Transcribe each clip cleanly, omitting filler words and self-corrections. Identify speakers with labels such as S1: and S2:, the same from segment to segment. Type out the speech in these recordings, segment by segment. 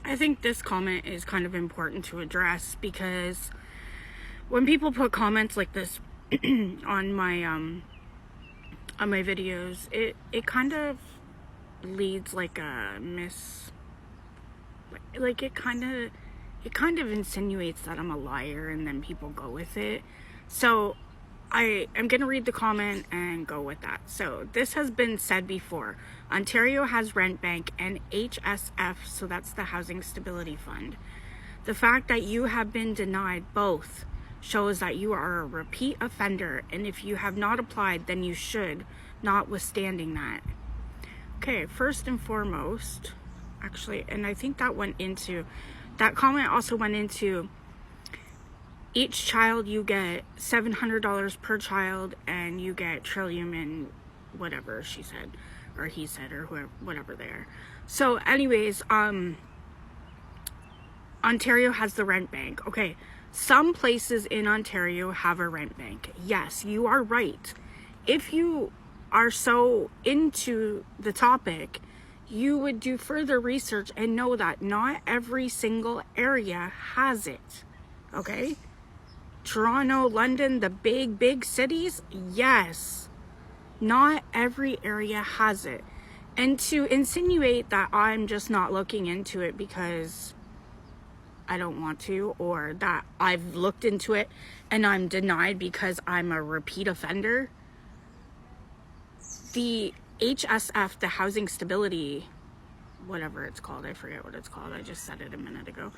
S1: I think this comment is kind of important to address, because when people put comments like this on my videos, it kind of leads like a it kind of insinuates that I'm a liar, and then people go with it. So I am going to read the comment and go with that. So this has been said before. Ontario has rent bank and HSF, so that's the Housing Stability Fund. The fact that you have been denied both shows that you are a repeat offender, and if you have not applied, then you should, notwithstanding that. Okay, first and foremost, actually, and I think that comment also went into each child you get $700 per child, and you get Trillium and whatever she said, or he said, or whoever, whatever they are. So anyways, Ontario has the rent bank. Okay, some places in Ontario have a rent bank. Yes, you are right. If you are so into the topic, you would do further research and know that not every single area has it. Okay? Toronto, London, the big cities, yes. Not every area has it. And to insinuate that I'm just not looking into it because I don't want to, or that I've looked into it and I'm denied because I'm a repeat offender. The HSF, the Housing Stability, whatever it's called, I forget what it's called, I just said it a minute ago.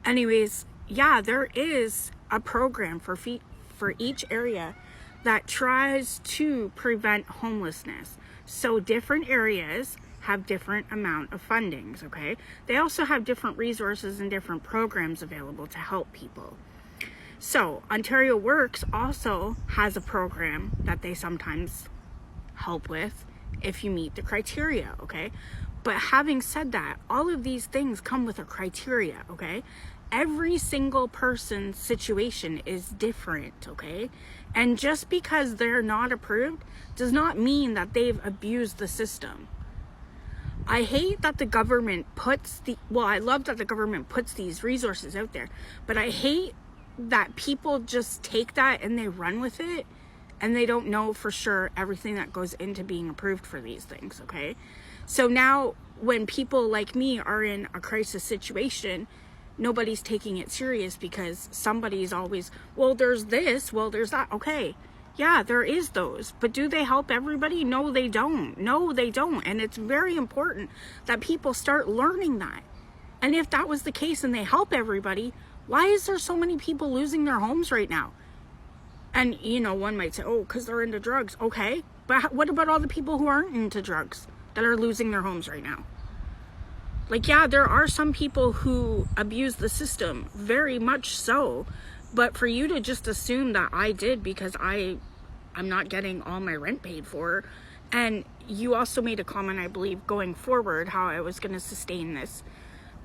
S1: Anyways, yeah, there is a program for each area that tries to prevent homelessness. So different areas have different amount of fundings, okay? They also have different resources and different programs available to help people. So Ontario Works also has a program that they sometimes help with if you meet the criteria, okay? But having said that, all of these things come with a criteria, okay? Every single person's situation is different, okay? And just because they're not approved does not mean that they've abused the system. I hate that the government I love that the government puts these resources out there, but I hate that people just take that and they run with it, and they don't know for sure everything that goes into being approved for these things, okay? So now when people like me are in a crisis situation, nobody's taking it serious because somebody's always, well, there's this, well, there's that. Okay, yeah, there is those, but do they help everybody? No, they don't. And it's very important that people start learning that. And if that was the case and they help everybody, why is there so many people losing their homes right now? And, one might say, oh, because they're into drugs. Okay, but what about all the people who aren't into drugs that are losing their homes right now? Like, yeah, there are some people who abuse the system, very much so. But for you to just assume that I did because I'm not getting all my rent paid for. And you also made a comment, I believe, going forward, how I was going to sustain this.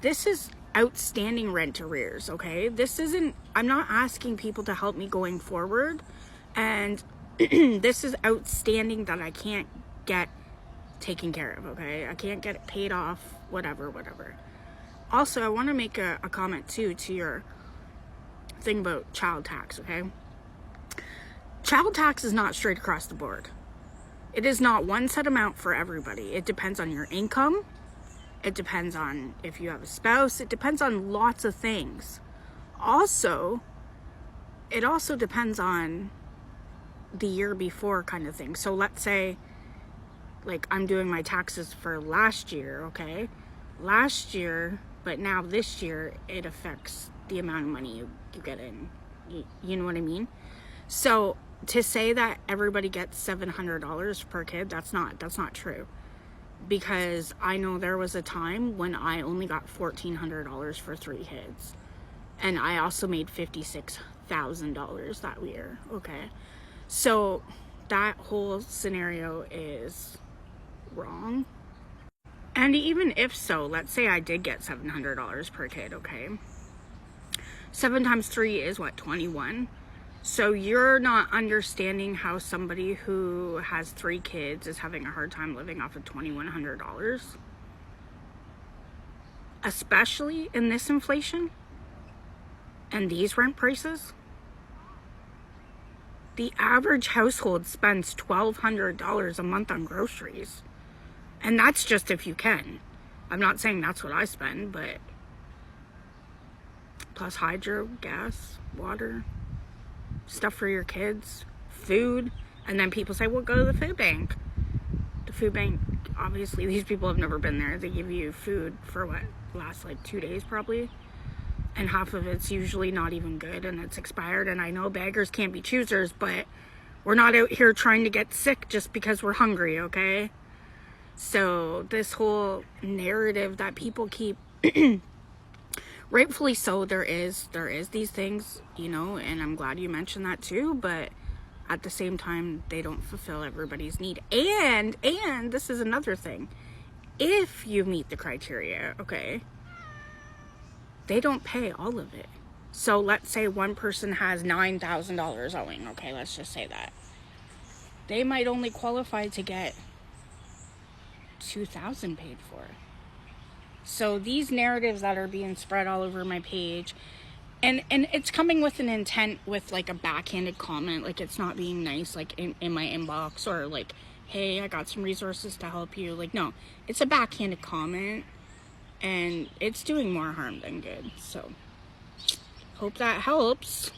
S1: This is outstanding rent arrears, okay? I'm not asking people to help me going forward. And this is outstanding that I can't get taken care of, okay? I can't get it paid off, whatever. Also, I want to make a comment too to your thing about child tax, okay? Child tax is not straight across the board. It is not one set amount for everybody. It depends on your income. It depends on if you have a spouse. It depends on lots of things. Also, it also depends on the year before kind of thing. So let's say, like, I'm doing my taxes for last year, okay? Last year, but now this year, it affects the amount of money you get in. You know what I mean? So to say that everybody gets $700 per kid, that's not true. Because I know there was a time when I only got $1,400 for 3 kids. And I also made $56,000 that year, okay? So that whole scenario is wrong. And even if so, let's say I did get $700 per kid, okay? 7 times 3 is what, 21? So you're not understanding how somebody who has 3 kids is having a hard time living off of $2,100. especially in this inflation and these rent prices. The average household spends $1,200 a month on groceries. And that's just if you can. I'm not saying that's what I spend, but plus hydro, gas, water, stuff for your kids, food. And then people say, well, go to the food bank. The food bank, obviously, these people have never been there. They give you food for what lasts like 2 days probably. And half of it's usually not even good and it's expired. And I know beggars can't be choosers, but we're not out here trying to get sick just because we're hungry, okay? So this whole narrative that people keep, rightfully so, there is these things, you know, and I'm glad you mentioned that too, but at the same time, they don't fulfill everybody's need. And this is another thing. If you meet the criteria, okay, they don't pay all of it. So let's say one person has $9,000 owing. Okay, let's just say that. They might only qualify to get $2,000 paid for. So these narratives that are being spread all over my page, and it's coming with an intent, with like a backhanded comment, like it's not being nice, like in my inbox, or like, hey, I got some resources to help you. Like, no, it's a backhanded comment. And it's doing more harm than good. So, hope that helps.